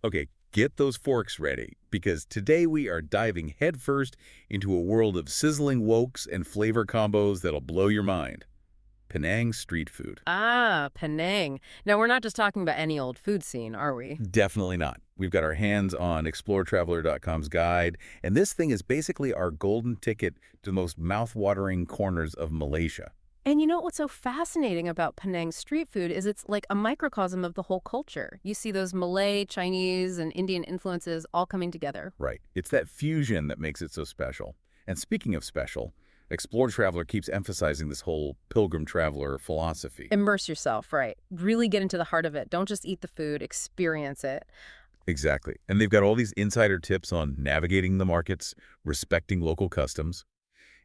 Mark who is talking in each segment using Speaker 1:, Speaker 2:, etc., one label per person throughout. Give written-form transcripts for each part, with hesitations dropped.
Speaker 1: Okay, get those forks ready, because today we are diving headfirst into a world of sizzling wokes and flavor combos that'll blow your mind. Penang street food.
Speaker 2: Ah, Penang. Now, we're not just talking about any old food scene, are we?
Speaker 1: Definitely not. We've got our hands on Exploretraveler.com's guide, and this thing is basically our golden ticket to the most mouth-watering corners of Malaysia.
Speaker 2: And you know what's so fascinating about Penang street food is it's like a microcosm of the whole culture. You see those Malay, Chinese, and Indian influences all coming together.
Speaker 1: Right. It's that fusion that makes it so special. And speaking of special, Exploretraveler keeps emphasizing this whole pilgrim traveler philosophy.
Speaker 2: Immerse yourself, right? Really get into the heart of it. Don't just eat the food, experience it.
Speaker 1: Exactly. And they've got all these insider tips on navigating the markets, respecting local customs.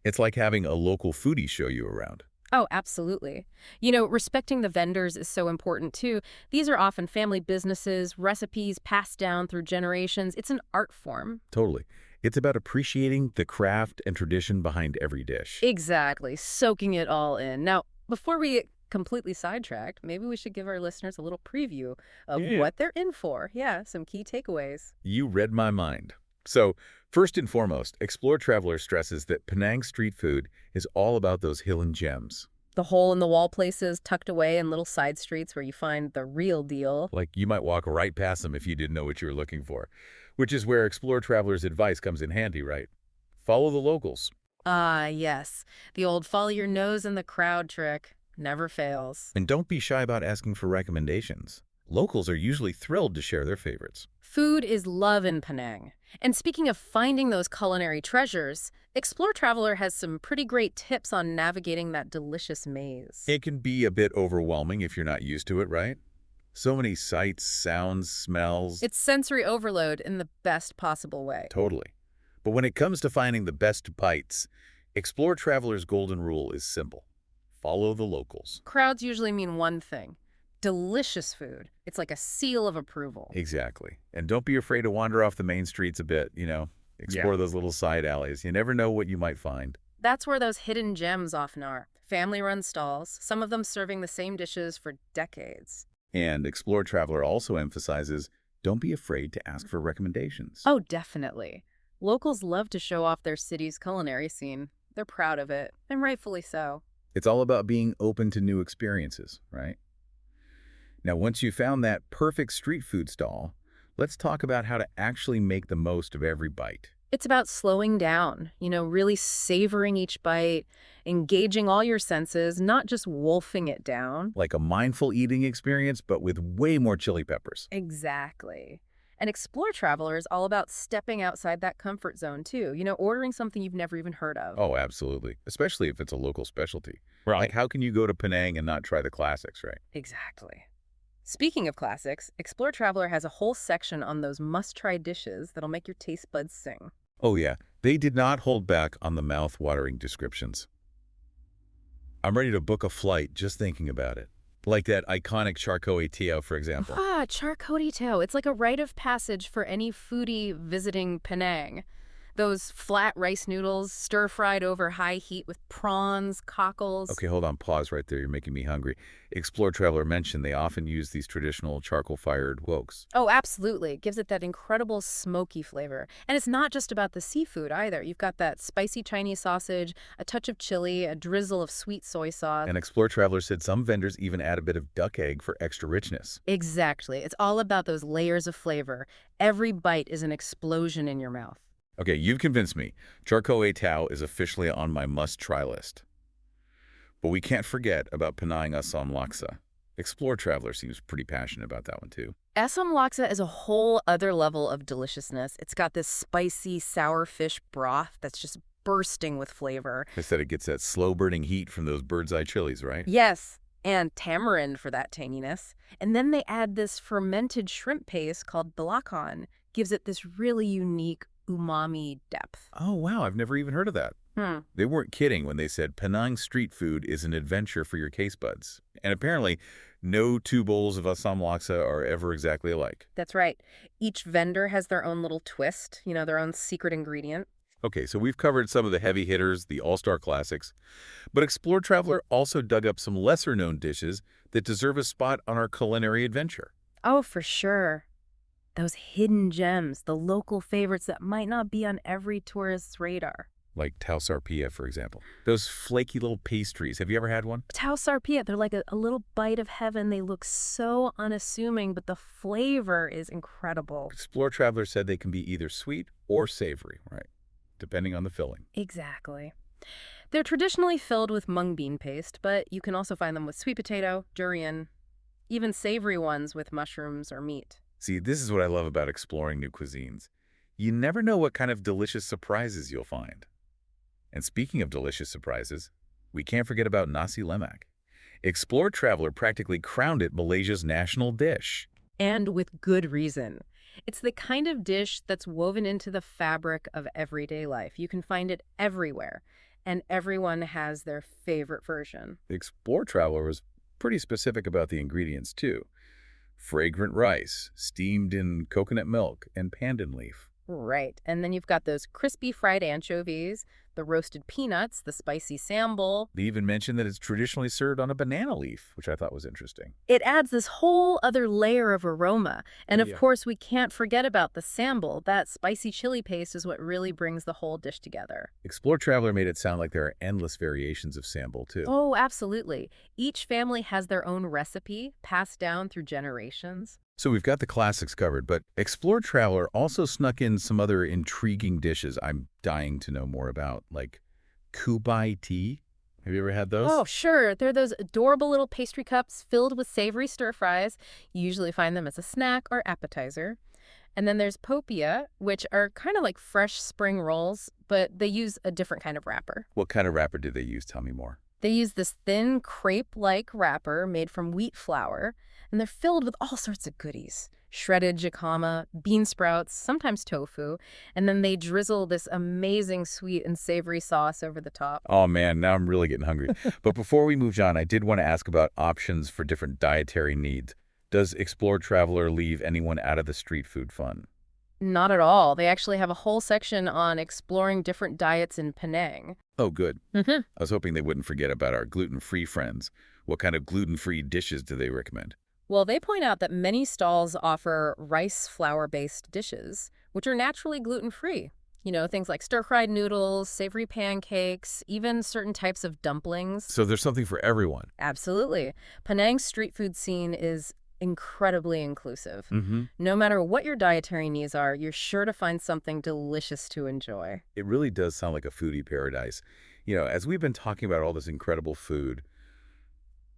Speaker 1: It's like having a local foodie show you around.
Speaker 2: Oh, absolutely. You know, respecting the vendors is so important too. These are often family businesses, recipes passed down through generations. It's an art form.
Speaker 1: Totally. It's about appreciating the craft and tradition behind every dish.
Speaker 2: Exactly, soaking it all in. Now, before we get completely sidetracked, maybe we should give our listeners a little preview of
Speaker 1: Yeah.
Speaker 2: what they're in for. Yeah, some key takeaways.
Speaker 1: You read my mind. So, first and foremost, Exploretraveler stresses that Penang street food is all about those hidden gems.
Speaker 2: The hole-in-the-wall places tucked away in little side streets where you find the real deal.
Speaker 1: Like, you might walk right past them if you didn't know what you were looking for, which is where Exploretraveler's advice comes in handy, right? Follow the locals.
Speaker 2: Ah, yes. The old follow your nose in the crowd trick never fails.
Speaker 1: And don't be shy about asking for recommendations. Locals are usually thrilled to share their favorites.
Speaker 2: Food is love in Penang. And speaking of finding those culinary treasures, Explore Traveler has some pretty great tips on navigating that delicious maze.
Speaker 1: It can be a bit overwhelming if you're not used to it, right? So many sights, sounds, smells.
Speaker 2: It's sensory overload in the best possible way.
Speaker 1: Totally. But when it comes to finding the best bites, Exploretraveler's golden rule is simple. Follow the locals.
Speaker 2: Crowds usually mean one thing: delicious food. It's like a seal of approval.
Speaker 1: Exactly. And don't be afraid to wander off the main streets a bit, explore those little side alleys. You never know what you might find.
Speaker 2: That's where those hidden gems often are. Family-run stalls, some of them serving the same dishes for decades.
Speaker 1: And Exploretraveler also emphasizes, don't be afraid to ask for recommendations.
Speaker 2: Oh, definitely. Locals love to show off their city's culinary scene. They're proud of it, and rightfully so.
Speaker 1: It's all about being open to new experiences, right? Now, once you've found that perfect street food stall, let's talk about how to actually make the most of every bite.
Speaker 2: It's about slowing down, really savoring each bite, engaging all your senses, not just wolfing it down.
Speaker 1: Like a mindful eating experience, but with way more chili peppers.
Speaker 2: Exactly. And Explore Traveler is all about stepping outside that comfort zone, too. Ordering something you've never even heard of.
Speaker 1: Oh, absolutely. Especially if it's a local specialty.
Speaker 2: Right.
Speaker 1: Like, how can you go to Penang and not try the classics, right?
Speaker 2: Exactly. Speaking of classics, Explore Traveler has a whole section on those must-try dishes that'll make your taste buds sing.
Speaker 1: Oh, yeah. They did not hold back on the mouth-watering descriptions. I'm ready to book a flight just thinking about it. Like that iconic charcoal tiao, for example.
Speaker 2: Ah, charcuterie tao. It's like a rite of passage for any foodie visiting Penang. Those flat rice noodles, stir-fried over high heat with prawns, cockles.
Speaker 1: Okay, hold on. Pause right there. You're making me hungry. Exploretraveler mentioned they often use these traditional charcoal-fired woks.
Speaker 2: Oh, absolutely. It gives it that incredible smoky flavor. And it's not just about the seafood either. You've got that spicy Chinese sausage, a touch of chili, a drizzle of sweet soy sauce.
Speaker 1: And Exploretraveler said some vendors even add a bit of duck egg for extra richness.
Speaker 2: Exactly. It's all about those layers of flavor. Every bite is an explosion in your mouth.
Speaker 1: Okay, you've convinced me. Charcoal Tao is officially on my must-try list. But we can't forget about Penang Asam Laksa. Exploretraveler seems pretty passionate about that one, too.
Speaker 2: Assam laksa is a whole other level of deliciousness. It's got this spicy, sour fish broth that's just bursting with flavor.
Speaker 1: I said it gets that slow-burning heat from those bird's-eye chilies, right?
Speaker 2: Yes, and tamarind for that tanginess. And then they add this fermented shrimp paste called belacan. Gives it this really unique umami depth.
Speaker 1: Oh, wow, I've never even heard of that. They weren't kidding when they said Penang street food is an adventure for your taste buds. And apparently, no two bowls of Assam Laksa are ever exactly alike.
Speaker 2: That's right. Each vendor has their own little twist, their own secret ingredient.
Speaker 1: Okay, so we've covered some of the heavy hitters, the all-star classics. But Exploretraveler also dug up some lesser-known dishes that deserve a spot on our culinary adventure.
Speaker 2: Oh, for sure. Those hidden gems, the local favorites that might not be on every tourist's radar.
Speaker 1: Like tau sarpia, for example. Those flaky little pastries. Have you ever had one?
Speaker 2: Tau sarpia, they're like a little bite of heaven. They look so unassuming, but the flavor is incredible.
Speaker 1: Exploretraveler said they can be either sweet or savory, right? Depending on the filling.
Speaker 2: Exactly. They're traditionally filled with mung bean paste, but you can also find them with sweet potato, durian, even savory ones with mushrooms or meat.
Speaker 1: See, this is what I love about exploring new cuisines. You never know what kind of delicious surprises you'll find. And speaking of delicious surprises, we can't forget about nasi lemak. Exploretraveler practically crowned it Malaysia's national dish.
Speaker 2: And with good reason. It's the kind of dish that's woven into the fabric of everyday life. You can find it everywhere, and everyone has their favorite version.
Speaker 1: Exploretraveler was pretty specific about the ingredients, too. Fragrant rice, steamed in coconut milk, and pandan leaf.
Speaker 2: Right. And then you've got those crispy fried anchovies, the roasted peanuts, the spicy sambal.
Speaker 1: They even mentioned that it's traditionally served on a banana leaf, which I thought was interesting.
Speaker 2: It adds this whole other layer of aroma. And of course, we can't forget about the sambal. That spicy chili paste is what really brings the whole dish together.
Speaker 1: Exploretraveler made it sound like there are endless variations of sambal, too.
Speaker 2: Oh, absolutely. Each family has their own recipe, passed down through generations.
Speaker 1: So we've got the classics covered, but Exploretraveler also snuck in some other intriguing dishes I'm dying to know more about, like kubai tea. Have you ever had those?
Speaker 2: Oh, sure. They're those adorable little pastry cups filled with savory stir-fries. You usually find them as a snack or appetizer. And then there's popia, which are kind of like fresh spring rolls, but they use a different kind of wrapper.
Speaker 1: What kind of wrapper do they use? Tell me more.
Speaker 2: They use this thin crepe-like wrapper made from wheat flour, and they're filled with all sorts of goodies. Shredded jicama, bean sprouts, sometimes tofu, and then they drizzle this amazing sweet and savory sauce over the top.
Speaker 1: Oh man, now I'm really getting hungry. But before we move on, I did want to ask about options for different dietary needs. Does Exploretraveler leave anyone out of the street food fun?
Speaker 2: Not at all. They actually have a whole section on exploring different diets in Penang.
Speaker 1: Oh, good.
Speaker 2: Mm-hmm.
Speaker 1: I was hoping they wouldn't forget about our gluten-free friends. What kind of gluten-free dishes do they recommend?
Speaker 2: Well, they point out that many stalls offer rice flour-based dishes, which are naturally gluten-free. You know, things like stir-fried noodles, savory pancakes, even certain types of dumplings.
Speaker 1: So there's something for everyone.
Speaker 2: Absolutely. Penang's street food scene is incredibly inclusive.
Speaker 1: Mm-hmm.
Speaker 2: No matter what your dietary needs are, you're sure to find something delicious to enjoy.
Speaker 1: It really does sound like a foodie paradise. You know, as we've been talking about all this incredible food,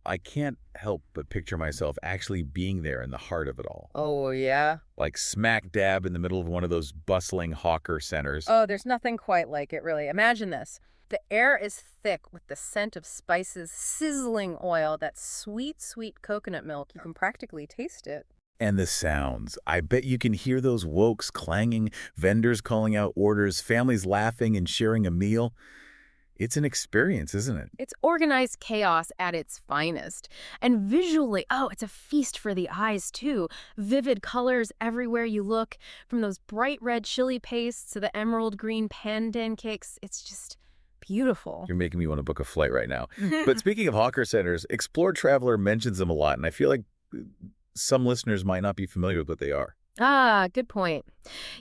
Speaker 1: I can't help but picture myself actually being there in the heart of it all.
Speaker 2: Oh, yeah?
Speaker 1: Like smack dab in the middle of one of those bustling hawker centers.
Speaker 2: Oh, there's nothing quite like it, really. Imagine this. The air is thick with the scent of spices, sizzling oil, that sweet, sweet coconut milk. You can practically taste it.
Speaker 1: And the sounds. I bet you can hear those wokes clanging, vendors calling out orders, families laughing and sharing a meal. It's an experience, isn't it?
Speaker 2: It's organized chaos at its finest. And visually, oh, it's a feast for the eyes, too. Vivid colors everywhere you look, from those bright red chili pastes to the emerald green pandan cakes. It's just beautiful.
Speaker 1: You're making me want to book a flight right now. But speaking of hawker centers, Exploretraveler mentions them a lot, and I feel like some listeners might not be familiar with what they are.
Speaker 2: Ah, good point.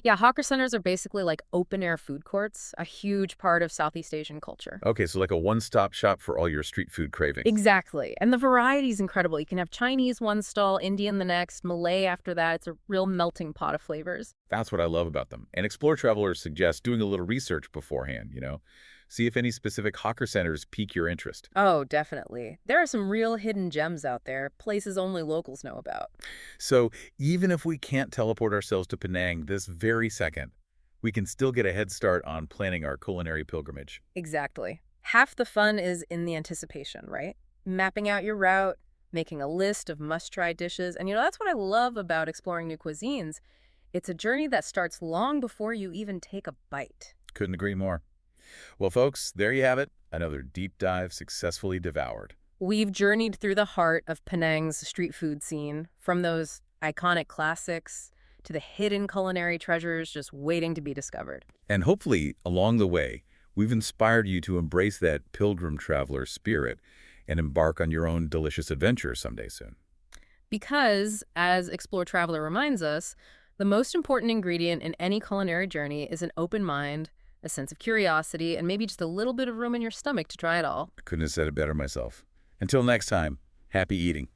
Speaker 2: Yeah, hawker centers are basically like open-air food courts, a huge part of Southeast Asian culture.
Speaker 1: Okay, so like a one-stop shop for all your street food cravings.
Speaker 2: Exactly. And the variety is incredible. You can have Chinese one stall, Indian the next, Malay after that. It's a real melting pot of flavors.
Speaker 1: That's what I love about them. And Exploretraveler suggests doing a little research beforehand, you know. See if any specific hawker centers pique your interest.
Speaker 2: Oh, definitely. There are some real hidden gems out there, places only locals know about.
Speaker 1: So even if we can't teleport ourselves to Penang this very second, we can still get a head start on planning our culinary pilgrimage.
Speaker 2: Exactly. Half the fun is in the anticipation, right? Mapping out your route, making a list of must-try dishes. And that's what I love about exploring new cuisines. It's a journey that starts long before you even take a bite.
Speaker 1: Couldn't agree more. Well, folks, there you have it. Another deep dive successfully devoured.
Speaker 2: We've journeyed through the heart of Penang's street food scene, from those iconic classics to the hidden culinary treasures just waiting to be discovered.
Speaker 1: And hopefully, along the way, we've inspired you to embrace that pilgrim traveler spirit and embark on your own delicious adventure someday soon.
Speaker 2: Because, as Exploretraveler reminds us, The most important ingredient in any culinary journey is an open mind, a sense of curiosity, and maybe just a little bit of room in your stomach to try it all.
Speaker 1: I couldn't have said it better myself. Until next time, happy eating.